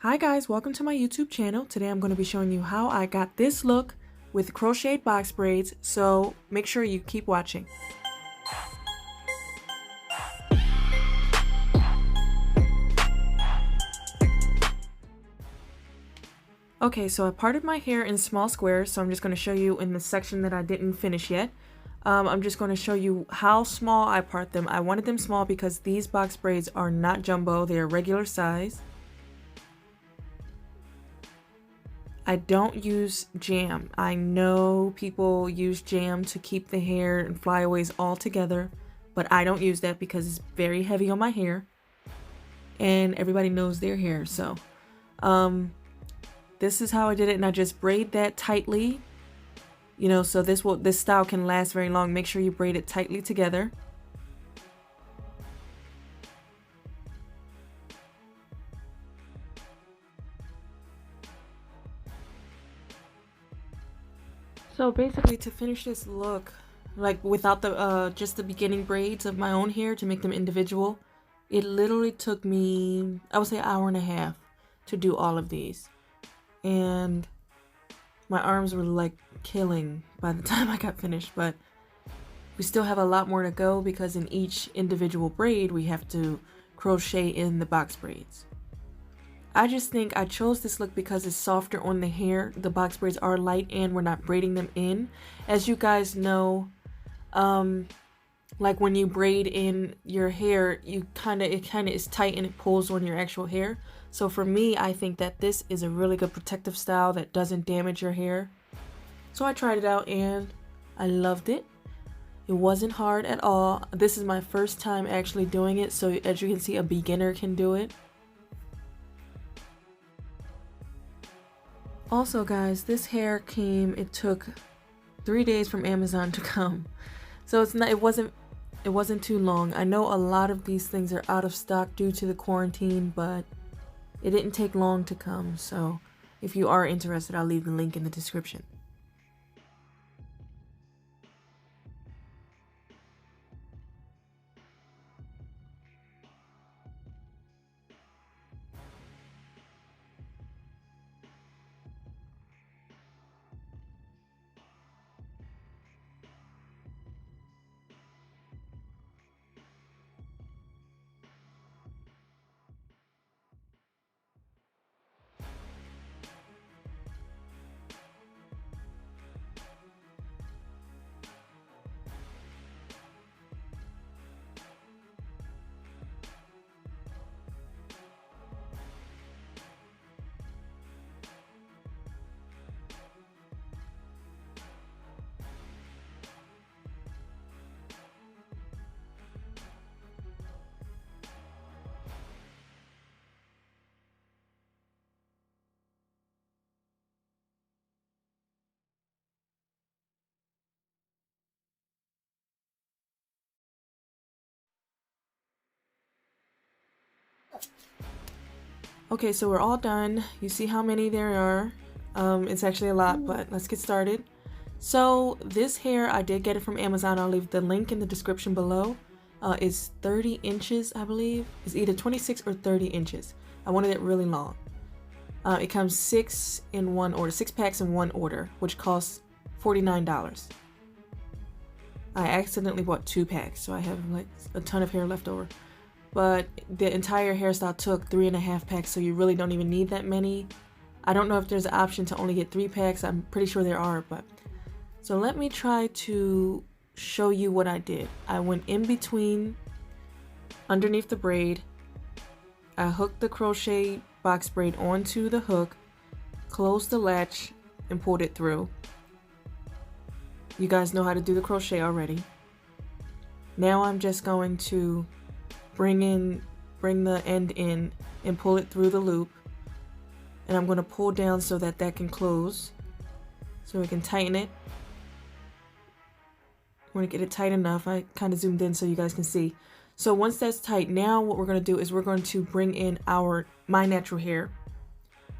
Hi guys, welcome to my YouTube channel. Today I'm going to be showing you how I got this look with crocheted box braids, so make sure you keep watching. Okay, so I parted my hair in small squares, so I'm just going to show you in the section that I didn't finish yet. I'm just going to show you how small I part them. I wanted them small because these box braids are not jumbo, they are regular size. I don't use jam. I know people use jam to keep the hair and flyaways all together, but I don't use that because it's very heavy on my hair and everybody knows their hair. So this is how I did it, and I just braid that tightly, you know, so this style can last very long. Make sure you braid it tightly together. So basically, to finish this look, like without the just the beginning braids of my own hair to make them individual, it literally took me, I would say, an hour and a half to do all of these. And my arms were like killing by the time I got finished, but we still have a lot more to go because in each individual braid we have to crochet in the box braids. I just think I chose this look because it's softer on the hair. The box braids are light and we're not braiding them in. As you guys know, like when you braid in your hair, it kind of is tight and it pulls on your actual hair. So for me, I think that this is a really good protective style that doesn't damage your hair. So I tried it out and I loved it. It wasn't hard at all. This is my first time actually doing it, so as you can see, a beginner can do it. Also guys, this hair came, it took 3 days from Amazon to come. So it wasn't too long. I know a lot of these things are out of stock due to the quarantine, but it didn't take long to come. So if you are interested, I'll leave the link in the description. Okay, so we're all done. You see how many there are. It's actually a lot, but let's get started. So this hair, I did get it from Amazon. I'll leave the link in the description below. It's 30 inches, I believe. It's either 26 or 30 inches. I wanted it really long. It comes 6 in one order, 6 packs in one order, which costs $49. I accidentally bought 2 packs, so I have like a ton of hair left over. But the entire hairstyle took 3.5 packs, so you really don't even need that many. I don't know if there's an option to only get 3 packs. I'm pretty sure there are, but so let me try to show you what I did. I went in between, underneath the braid. I hooked the crochet box braid onto the hook, closed the latch, and pulled it through. You guys know how to do the crochet already. Now I'm just going to bring the end in and pull it through the loop, and I'm going to pull down so that can close, so we can tighten it. I want to get it tight enough. I kind of zoomed in so you guys can see. So once that's tight, now what we're going to do is we're going to bring in my natural hair.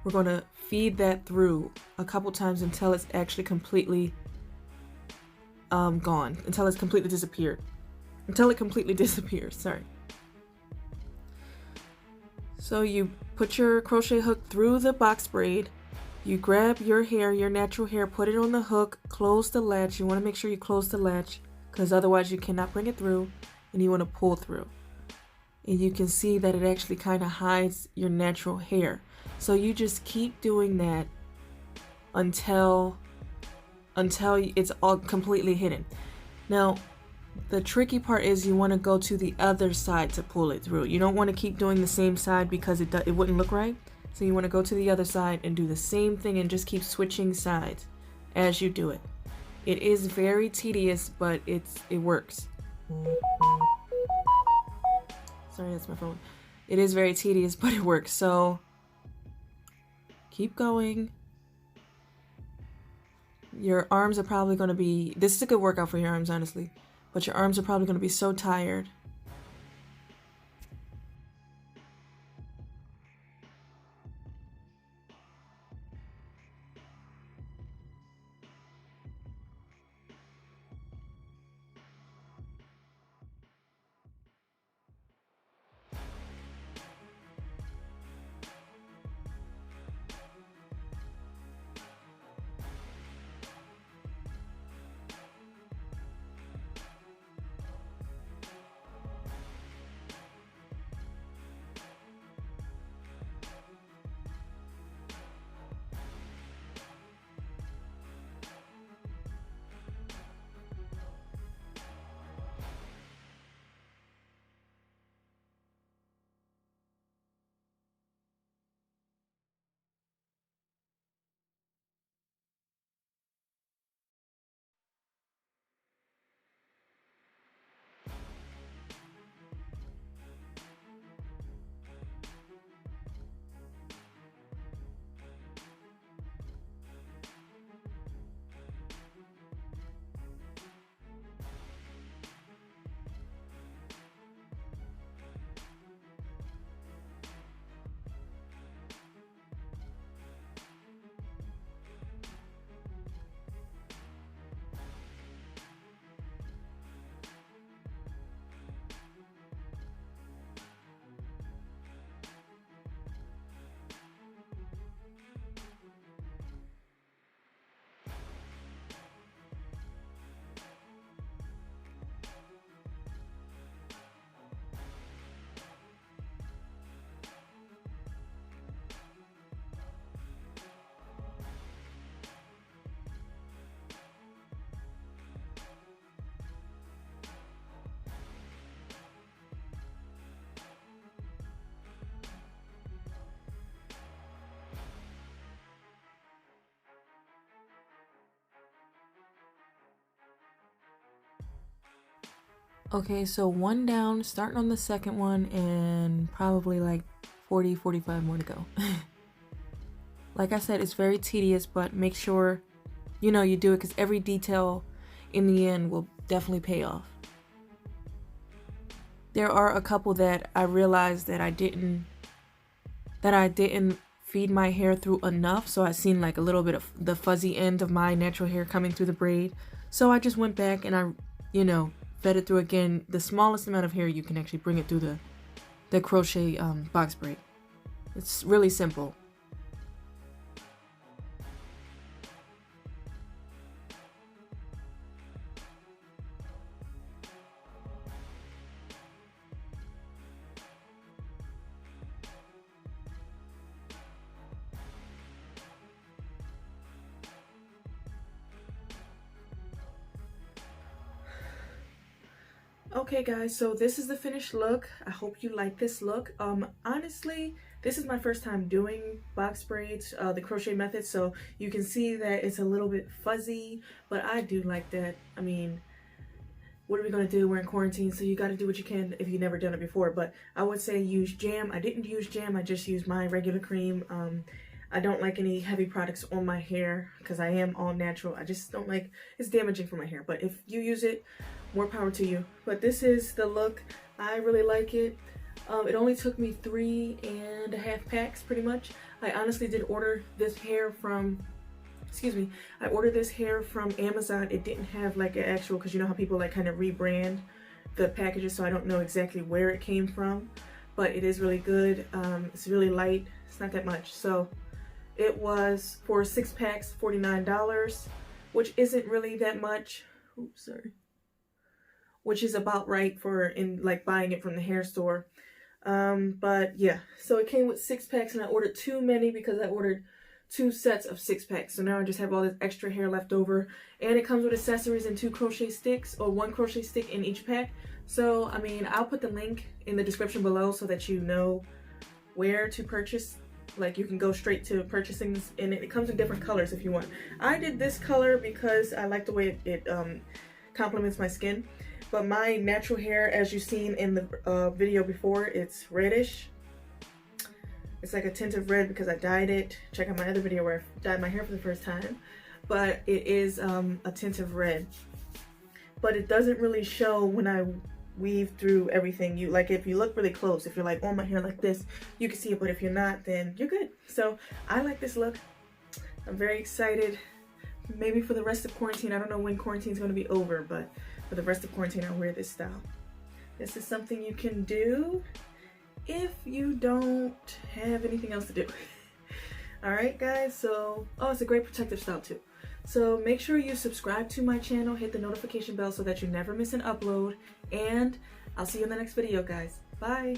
We're going to feed that through a couple times until it's actually completely gone, until it's completely disappeared, until it completely disappears. Sorry. So you put your crochet hook through the box braid. You grab your hair, your natural hair, put it on the hook, close the latch. You want to make sure you close the latch because otherwise you cannot bring it through, and you want to pull through. And you can see that it actually kind of hides your natural hair. So you just keep doing that until it's all completely hidden. Now, the tricky part is you want to go to the other side to pull it through. You don't want to keep doing the same side because it wouldn't look right. So you want to go to the other side and do the same thing and just keep switching sides as you do it. It is very tedious, but it works. Sorry, that's my phone. It is very tedious, but it works. So keep going. Your arms are probably going to be, this is a good workout for your arms, honestly, but your arms are probably going to be so tired. Okay, so one down, starting on the second one, and probably like 45 more to go. Like I said, it's very tedious, but make sure, you do it because every detail in the end will definitely pay off. There are a couple that I realized that I didn't feed my hair through enough, so I seen like a little bit of the fuzzy end of my natural hair coming through the braid. So I just went back and I, fed it through again. The smallest amount of hair you can actually bring it through the crochet box braid. It's really simple. Okay guys, so this is the finished look. I hope you like this look. Honestly, this is my first time doing box braids, the crochet method, so you can see that it's a little bit fuzzy, but I do like that. I mean, what are we gonna do? We're in quarantine, so you gotta do what you can if you've never done it before. But I would say use jam. I didn't use jam, I just used my regular cream. I don't like any heavy products on my hair because I am all natural. I just don't like, it's damaging for my hair, but if you use it, more power to you. But this is the look. I really like it. It only took me 3.5 packs pretty much. I honestly did order this hair from, I ordered this hair from Amazon. It didn't have like an actual, because you know how people like kind of rebrand the packages, so I don't know exactly where it came from. but it is really good. It's really light. It's not that much. So it was for 6 packs, $49, which isn't really that much. Oops, sorry. Which is about right for like buying it from the hair store. But yeah, so it came with 6 packs, and I ordered too many because I ordered 2 sets of 6 packs. So now I just have all this extra hair left over, and it comes with accessories and 2 crochet sticks, or 1 crochet stick in each pack. So I mean, I'll put the link in the description below so that you know where to purchase. Like, you can go straight to purchasing this, and it comes in different colors if you want. I did this color because I like the way it complements my skin. But my natural hair, as you've seen in the video before, it's reddish. It's like a tint of red because I dyed it. Check out my other video where I dyed my hair for the first time. But it is a tint of red. But it doesn't really show when I weave through everything. You like, if you look really close, if you're like on my hair like this, you can see it. But if you're not, then you're good. So I like this look. I'm very excited. Maybe for the rest of quarantine. I don't know when quarantine's going to be over, but for the rest of quarantine, I'll wear this style. This is something you can do if you don't have anything else to do. Alright guys, so, oh, it's a great protective style too. So make sure you subscribe to my channel, hit the notification bell so that you never miss an upload, and I'll see you in the next video, guys. Bye!